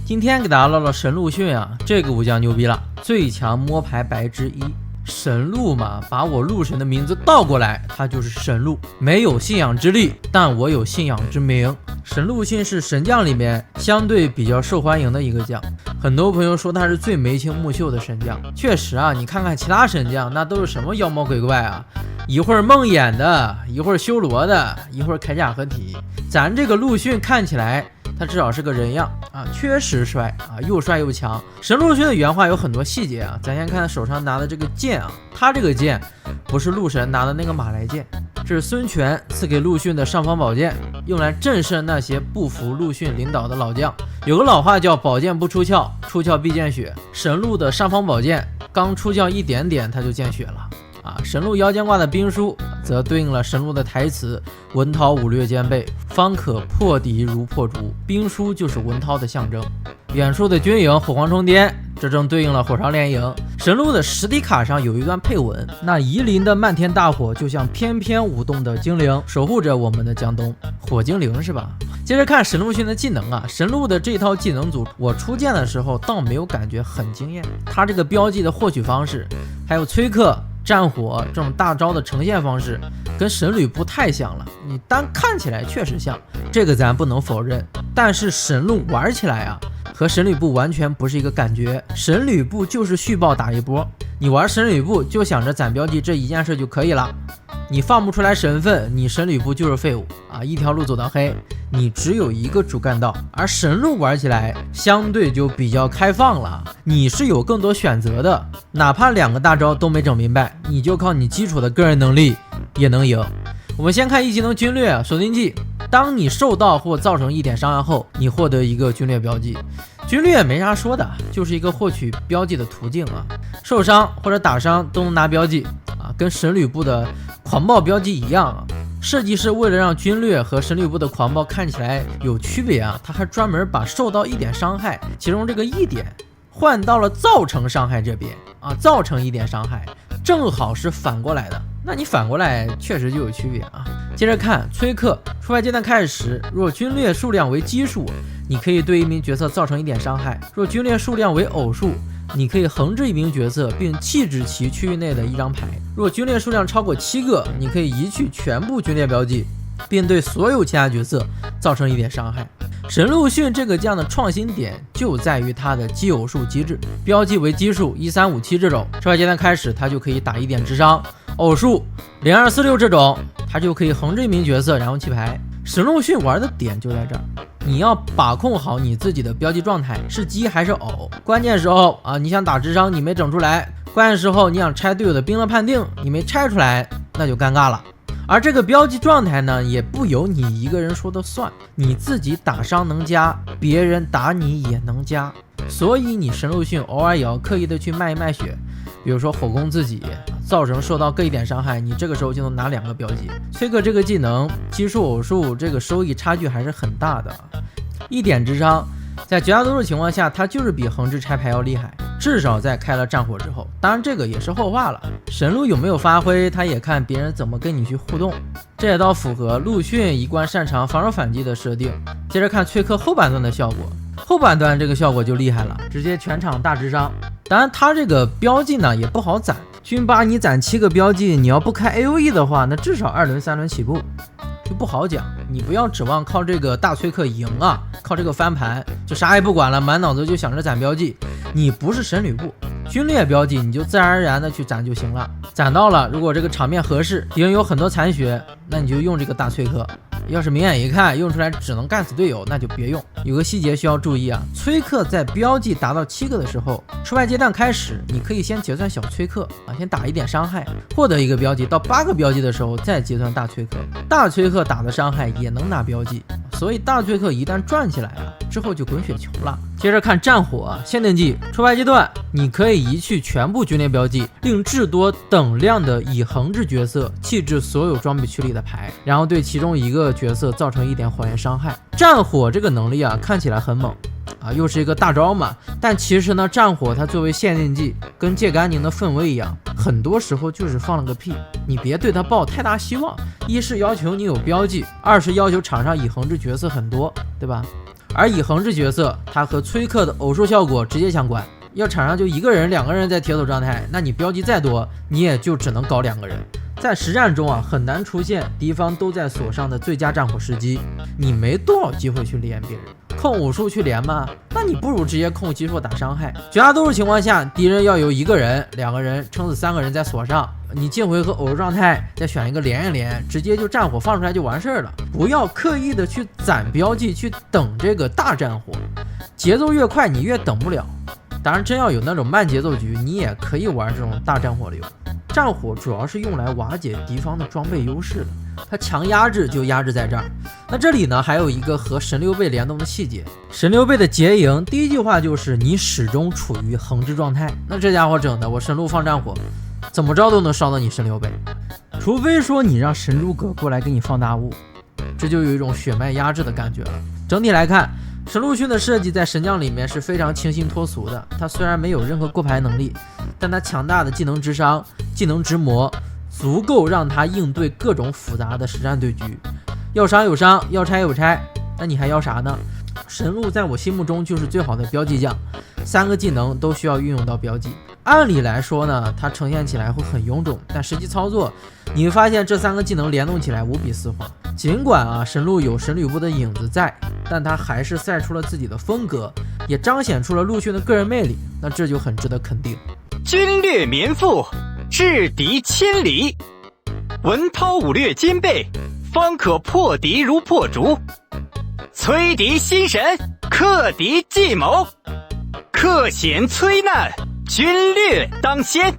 今天给大家唠唠神陆逊啊，这个武将牛逼了，最强摸牌白之一。神陆嘛，把我陆神的名字倒过来，他就是神陆。没有信仰之力，但我有信仰之名。神陆逊是神将里面相对比较受欢迎的一个将，很多朋友说他是最眉清目秀的神将。确实啊，你看看其他神将，那都是什么妖魔鬼怪啊，一会儿梦魇的，一会儿修罗的，一会儿铠甲合体。咱这个陆逊看起来他至少是个人样啊，确实帅啊，又帅又强。神陆逊的原话有很多细节啊，咱先看手上拿的这个剑啊，他这个剑不是陆神拿的那个马来剑，这是孙权赐给陆逊的尚方宝剑，用来震慑那些不服陆逊领导的老将。有个老话叫宝剑不出鞘，出鞘必见血。神陆的尚方宝剑刚出鞘一点点，他就见血了。神陆腰间挂的兵书则对应了神陆的台词：文韬武略兼备，方可破敌如破竹。兵书就是文韬的象征。远处的军营火光冲天，这正对应了火烧连营。神陆的实体卡上有一段配文：那夷陵的漫天大火就像翩翩舞动的精灵，守护着我们的江东。火精灵是吧？接着看神陆逊的技能啊，神陆的这套技能组我初见的时候倒没有感觉很惊艳，他这个标记的获取方式还有崔克战火这种大招的呈现方式跟神吕布太像了，你单看起来确实像，这个咱不能否认。但是神陆玩起来啊，和神吕布完全不是一个感觉。神吕布就是续报打一波，你玩神吕布就想着攒标记这一件事就可以了，你放不出来神分，你神吕布就是废物啊，一条路走到黑，你只有一个主干道。而神陆玩起来相对就比较开放了，你是有更多选择的，哪怕两个大招都没整明白，你就靠你基础的个人能力也能赢。我们先看一技能军略锁定技，当你受到或造成一点伤害后，你获得一个军略标记。军略没啥说的，就是一个获取标记的途径啊，受伤或者打伤都能拿标记啊，跟神吕布的狂暴标记一样啊。设计师为了让军略和神吕布的狂暴看起来有区别啊，他还专门把受到一点伤害，其中这个一点换到了造成伤害这边啊，造成一点伤害正好是反过来的，那你反过来确实就有区别啊。接着看崔克，出牌阶段开始时，若军略数量为奇数，你可以对一名角色造成一点伤害；若军略数量为偶数，你可以横置一名角色并弃置其区域内的一张牌；若军略数量超过7个，你可以移去全部军略标记，并对所有其他角色造成一点伤害。神陆逊这个将的创新点就在于它的奇偶数机制，标记为奇数1357这种，出牌阶段开始它就可以打1点智商；偶数0246这种，它就可以横置一名角色然后弃牌。神陆逊玩的点就在这儿，你要把控好你自己的标记状态是奇还是偶，关键时候啊，你想打智商你没整出来，关键时候你想拆队友的兵了判定你没拆出来，那就尴尬了。而这个标记状态呢，也不由你一个人说的算，你自己打伤能加，别人打你也能加，所以你神陆逊偶尔也要刻意的去卖一卖血，比如说火攻自己，造成受到各一点伤害，你这个时候就能拿2个标记。崔克这个技能奇数偶数这个收益差距还是很大的，1点智商在绝大多数情况下它就是比横置拆牌要厉害，至少在开了战火之后，当然这个也是后话了。神陆有没有发挥，他也看别人怎么跟你去互动，这也倒符合陆逊一贯擅长防守反击的设定。接着看崔克后半段的效果，后半段这个效果就厉害了，直接全场大智商。当然他这个标记呢也不好攒，军8你攒7个标记，你要不开 AOE 的话，那至少2轮3轮起步，就不好讲。你不要指望靠这个大崔克赢啊，靠这个翻盘就啥也不管了，满脑子就想着攒标记。你不是神吕布，军略标记你就自然而然的去攒就行了，攒到了，如果这个场面合适，敌人有很多残血，那你就用这个大崔克。要是明眼一看用出来只能干死队友，那就别用。有个细节需要注意啊，崔克在标记达到7个的时候，出牌阶段开始，你可以先结算小崔克啊，先打1点伤害，获得1个标记，到8个标记的时候再结算大崔克，大崔克打的伤害也能拿标记，所以大崔克一旦转起来啊，之后就滚雪球了。接着看战火限定技，出牌阶段你可以移去全部军列标记，令至多等量的已横置角色弃置所有装备区里的牌，然后对其中一个角色造成1点火焰伤害。战火这个能力啊看起来很猛啊，又是一个大招嘛，但其实呢战火它作为限定技跟借甘宁的氛围一样，很多时候就是放了个屁，你别对它抱太大希望。一是要求你有标记，二是要求场上已横置角色很多，对吧？而以恒之角色，他和崔克的偶数效果直接相关。要场上就一个人、两个人在铁手状态，那你标记再多，你也就只能搞2个人。在实战中啊，很难出现敌方都在锁上的最佳战火时机，你没多少机会去连别人。控偶数去连吗？那你不如直接控基数打伤害。绝大多数情况下，敌人要有1个人、2个人，撑死3个人在锁上，你进回合偶数状态再选一个连一连，直接就战火放出来就完事儿了。不要刻意的去攒标记，去等这个大战火，节奏越快你越等不了。当然，真要有那种慢节奏局，你也可以玩这种大战火流。战火主要是用来瓦解敌方的装备优势的，它强压制就压制在这儿。那这里呢，还有一个和神溜背联动的细节。神溜背的结营第一句话就是你始终处于恒之状态。那这家伙整的，我神鹿放战火，怎么着都能烧到你神溜背，除非说你让神猪哥过来给你放大雾，这就有一种血脉压制的感觉了。整体来看，神鹿训的设计在神将里面是非常清新脱俗的。他虽然没有任何过牌能力，但他强大的技能之伤、技能之魔，足够让他应对各种复杂的实战对局。要伤有伤，要拆有拆，那你还要啥呢？神鹿在我心目中就是最好的标记将，3个技能都需要运用到标记。按理来说呢，它呈现起来会很臃肿，但实际操作你会发现这3个技能联动起来无比丝滑。尽管啊神鹿有神吕布的影子在，但他还是赛出了自己的风格，也彰显出了陆逊的个人魅力，那这就很值得肯定。军略绵复，制敌千里，文韬武略兼备，方可破敌如破竹。摧敌心神，克敌计谋，克险摧难，军略当先。